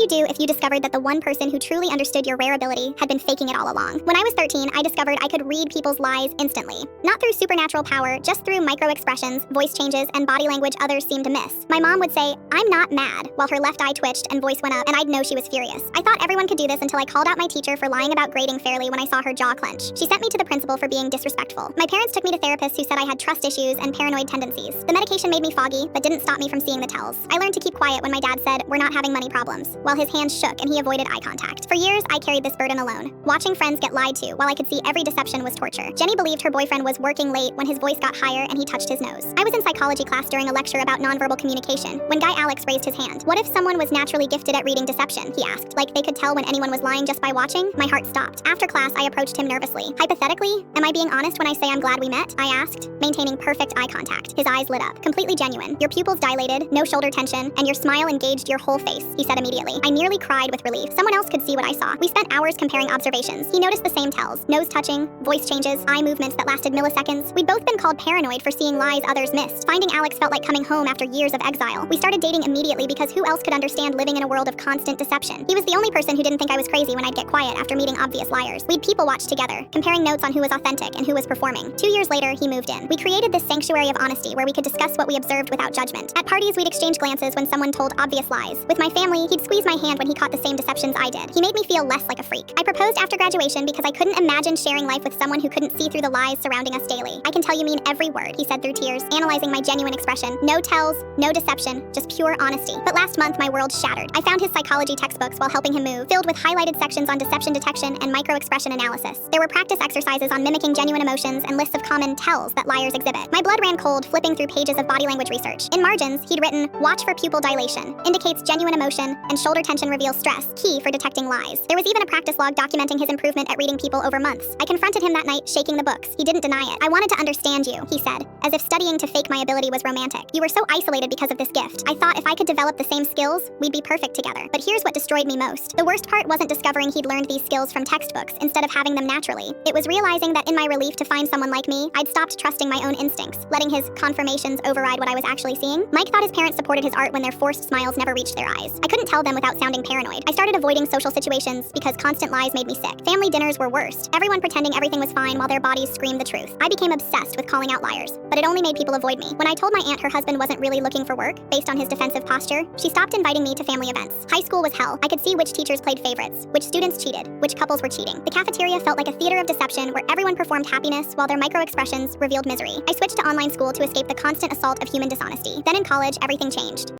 you do if you discovered that the one person who truly understood your rare ability had been faking it all along? When I was 13, I discovered I could read people's lies instantly. Not through supernatural power, just through micro-expressions, voice changes, and body language others seem to miss. My mom would say, "I'm not mad," while her left eye twitched and voice went up, and I'd know she was furious. I thought everyone could do this until I called out my teacher for lying about grading fairly when I saw her jaw clench. She sent me to the principal for being disrespectful. My parents took me to therapists who said I had trust issues and paranoid tendencies. The medication made me foggy, but didn't stop me from seeing the tells. I learned to keep quiet when my dad said, "We're not having money problems," while his hands shook and he avoided eye contact. For years, I carried this burden alone, watching friends get lied to while I could see every deception was torture. Jenny believed her boyfriend was working late when his voice got higher and he touched his nose. I was in psychology class during a lecture about nonverbal communication when Guy Alex raised his hand. What if someone was naturally gifted at reading deception? He asked. Like they could tell when anyone was lying just by watching? My heart stopped. After class, I approached him nervously. Hypothetically, am I being honest when I say I'm glad we met? I asked, maintaining perfect eye contact. His eyes lit up. Completely genuine. Your pupils dilated, no shoulder tension, and your smile engaged your whole face, he said immediately. I nearly cried with relief. Someone else could see what I saw. We spent hours comparing observations. He noticed the same tells. Nose touching, voice changes, eye movements that lasted milliseconds. We'd both been called paranoid for seeing lies others missed. Finding Alex felt like coming home after years of exile. We started dating immediately because who else could understand living in a world of constant deception? He was the only person who didn't think I was crazy when I'd get quiet after meeting obvious liars. We'd people watch together, comparing notes on who was authentic and who was performing. 2 years later, he moved in. We created this sanctuary of honesty where we could discuss what we observed without judgment. At parties, we'd exchange glances when someone told obvious lies. With my family, he'd squeeze my hand when he caught the same deceptions I did. He made me feel less like a freak. I proposed after graduation because I couldn't imagine sharing life with someone who couldn't see through the lies surrounding us daily. "I can tell you mean every word," he said through tears, analyzing my genuine expression. No tells, no deception, just pure honesty. But last month, my world shattered. I found his psychology textbooks while helping him move, filled with highlighted sections on deception detection and micro-expression analysis. There were practice exercises on mimicking genuine emotions and lists of common tells that liars exhibit. My blood ran cold flipping through pages of body language research. In margins, he'd written, "Watch for pupil dilation, indicates genuine emotion, and shoulder tension reveals stress, key for detecting lies." There was even a practice log documenting his improvement at reading people over months. I confronted him that night, shaking the books. He didn't deny it. "I wanted to understand you," he said, as if studying to fake my ability was romantic. "You were so isolated because of this gift. I thought if I could develop the same skills, we'd be perfect together." But here's what destroyed me most. The worst part wasn't discovering he'd learned these skills from textbooks instead of having them naturally. It was realizing that in my relief to find someone like me, I'd stopped trusting my own instincts, letting his confirmations override what I was actually seeing. Mike thought his parents supported his art when their forced smiles never reached their eyes. I couldn't tell them without sounding paranoid. I started avoiding social situations because constant lies made me sick. Family dinners were worst. Everyone pretending everything was fine while their bodies screamed the truth. I became obsessed with calling out liars, but it only made people avoid me. When I told my aunt her husband wasn't really looking for work, based on his defensive posture, she stopped inviting me to family events. High school was hell. I could see which teachers played favorites, which students cheated, which couples were cheating. The cafeteria felt like a theater of deception where everyone performed happiness while their micro-expressions revealed misery. I switched to online school to escape the constant assault of human dishonesty. Then in college, everything changed.